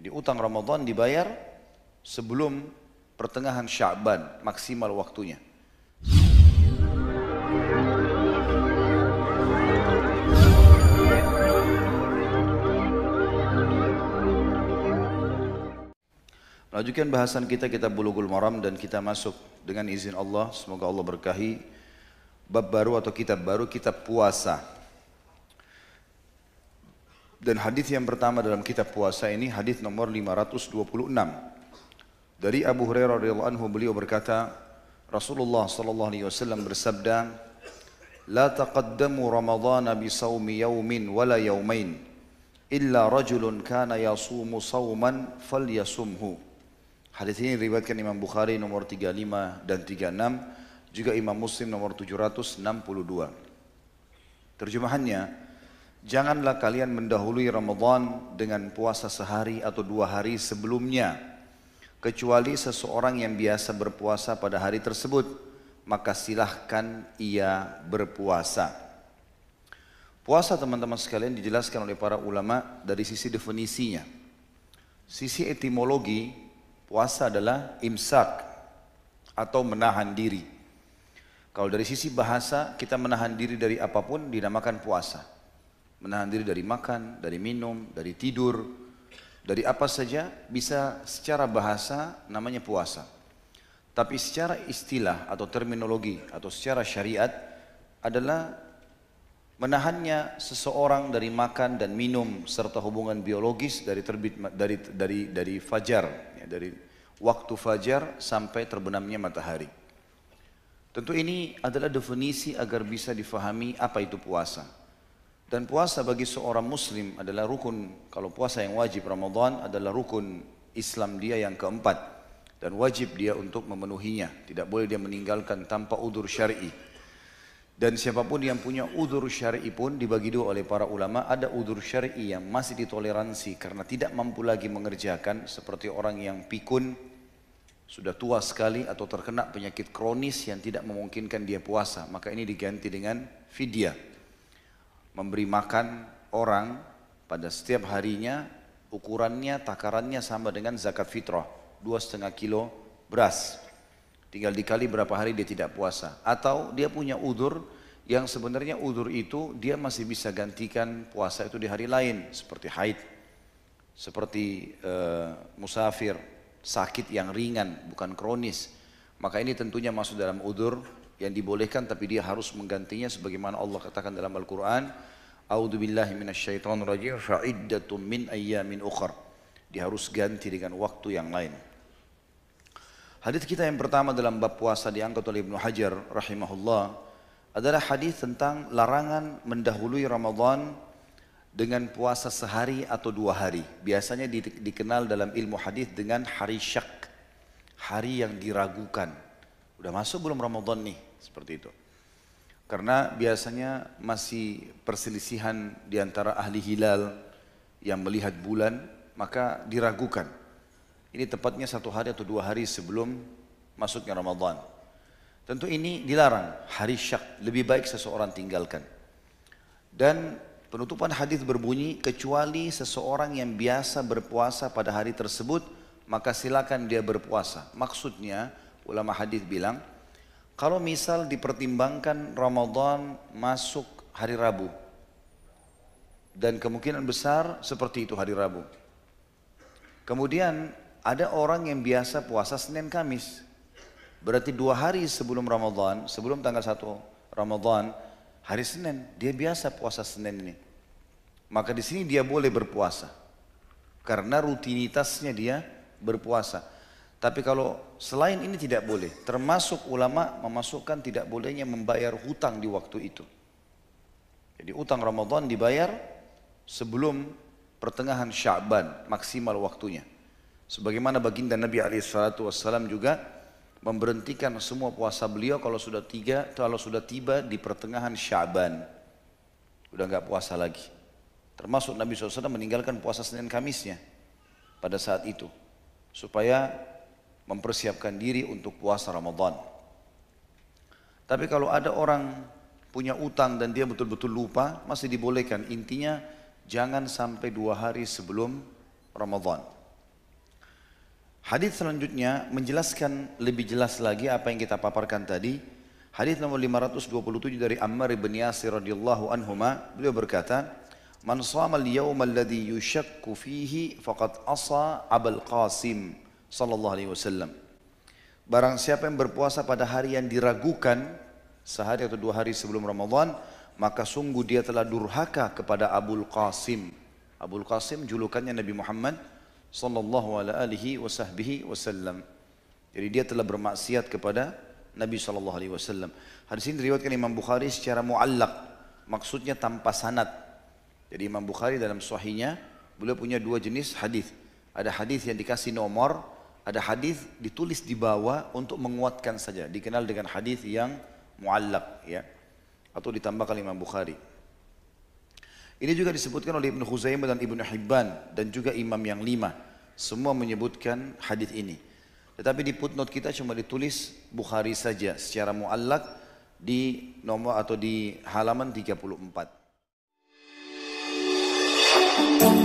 Jadi utang Ramadan dibayar sebelum pertengahan Sya'ban, maksimal waktunya. Lanjutkan bahasan kita kitab Bulughul Maram dan kita masuk dengan izin Allah, semoga Allah berkahi, bab baru atau kitab baru, kitab puasa. Dan hadis yang pertama dalam kitab puasa ini hadis nomor 526. Dari Abu Hurairah radhiyallahu anhu, beliau berkata, Rasulullah sallallahu alaihi wasallam bersabda, "La taqaddamu Ramadhana bi shaumi yaumin wala yaumain illa rajulun kana yasumu shauman falyasumhu." Hadis ini diriwayatkan Imam Bukhari nomor 35 dan 36, juga Imam Muslim nomor 762. Terjemahannya, janganlah kalian mendahului Ramadan dengan puasa sehari atau 2 hari sebelumnya, kecuali seseorang yang biasa berpuasa pada hari tersebut, maka silahkan ia berpuasa. Puasa, teman-teman sekalian, dijelaskan oleh para ulama dari sisi definisinya. Sisi etimologi, puasa adalah imsak atau menahan diri. Kalau dari sisi bahasa, kita menahan diri dari apapun dinamakan puasa. Menahan diri dari makan, dari minum, dari tidur, dari apa saja bisa secara bahasa namanya puasa. Tapi secara istilah atau terminologi atau secara syariat adalah menahannya seseorang dari makan dan minum serta hubungan biologis dari terbit dari fajar, ya, dari waktu fajar sampai terbenamnya matahari. Tentu ini adalah definisi agar bisa difahami apa itu puasa. Dan puasa bagi seorang muslim adalah rukun. Kalau puasa yang wajib Ramadan adalah rukun Islam dia yang keempat, dan wajib dia untuk memenuhinya. Tidak boleh dia meninggalkan tanpa udzur syar'i. Dan siapapun yang punya udzur syar'i pun dibagi dua oleh para ulama. Ada udzur syar'i yang masih ditoleransi karena tidak mampu lagi mengerjakan, seperti orang yang pikun, sudah tua sekali atau terkena penyakit kronis yang tidak memungkinkan dia puasa, maka ini diganti dengan fidyah, memberi makan orang pada setiap harinya, ukurannya, takarannya sama dengan zakat fitrah, 2,5 kilo beras. Tinggal dikali berapa hari dia tidak puasa. Atau dia punya udzur yang sebenarnya udzur itu dia masih bisa gantikan puasa itu di hari lain, seperti haid, seperti musafir, sakit yang ringan bukan kronis. Maka ini tentunya masuk dalam udzur yang dibolehkan, tapi dia harus menggantinya sebagaimana Allah katakan dalam Al-Quran, "A'udzubillahi minasyaitonirrajim, fa'iddatum min ayyamin ukhar." Dia harus ganti dengan waktu yang lain. Hadis kita yang pertama dalam bab puasa diangkat oleh Ibnu Hajar rahimahullah adalah hadis tentang larangan mendahului Ramadan dengan puasa sehari atau 2 hari. Biasanya dikenal dalam ilmu hadis dengan hari syak, hari yang diragukan. Udah masuk belum Ramadan nih? Seperti itu. Karena biasanya masih perselisihan di antara ahli hilal yang melihat bulan, maka diragukan. Ini tepatnya 1 hari atau 2 hari sebelum masuknya Ramadan. Tentu ini dilarang, hari syak, lebih baik seseorang tinggalkan. Dan penutupan hadis berbunyi, kecuali seseorang yang biasa berpuasa pada hari tersebut, maka silakan dia berpuasa. Maksudnya, ulama hadis bilang, kalau misal dipertimbangkan Ramadan masuk hari Rabu, dan kemungkinan besar seperti itu hari Rabu. Kemudian ada orang yang biasa puasa Senin Kamis, berarti 2 hari sebelum Ramadan, sebelum tanggal 1 Ramadan, hari Senin, dia biasa puasa Senin ini. Maka di sini dia boleh berpuasa, karena rutinitasnya dia berpuasa. Tapi kalau selain ini tidak boleh, termasuk ulama memasukkan tidak bolehnya membayar hutang di waktu itu. Jadi utang Ramadan dibayar sebelum pertengahan Sya'ban, maksimal waktunya. Sebagaimana baginda Nabi SAW juga memberhentikan semua puasa beliau kalau sudah tiba di pertengahan Sya'ban, udah nggak puasa lagi. Termasuk Nabi SAW meninggalkan puasa Senin Kamisnya pada saat itu, supaya mempersiapkan diri untuk puasa Ramadan. Tapi kalau ada orang punya utang dan dia betul-betul lupa, masih dibolehkan. Intinya jangan sampai 2 hari sebelum Ramadan. Hadis selanjutnya menjelaskan lebih jelas lagi apa yang kita paparkan tadi. Hadis nomor 527 dari Ammar bin Yasir radhiyallahu anhuma, beliau berkata, "Man shama al-yawma alladhi yushakku fihi faqad asa Abul Qasim sallallahu alaihi wasallam." Barang siapa yang berpuasa pada hari yang diragukan, sehari atau 2 hari sebelum Ramadan, maka sungguh dia telah durhaka kepada Abul Qasim. Abul Qasim julukannya Nabi Muhammad sallallahu alaihi wasallam. Jadi dia telah bermaksiat kepada Nabi sallallahu alaihi wasallam. Hadis ini diriwayatkan Imam Bukhari secara muallaq, maksudnya tanpa sanad. Jadi Imam Bukhari dalam sahihnya beliau punya 2 jenis hadis. Ada hadis yang dikasih nomor, ada hadis ditulis di bawah untuk menguatkan saja, dikenal dengan hadis yang muallaq ya, atau ditambahkan Imam Bukhari. Ini juga disebutkan oleh Ibnu Khuzaimah dan Ibnu Hibban dan juga imam yang 5. Semua menyebutkan hadis ini. Tetapi di footnote kita cuma ditulis Bukhari saja secara muallaq di nomor atau di halaman 34.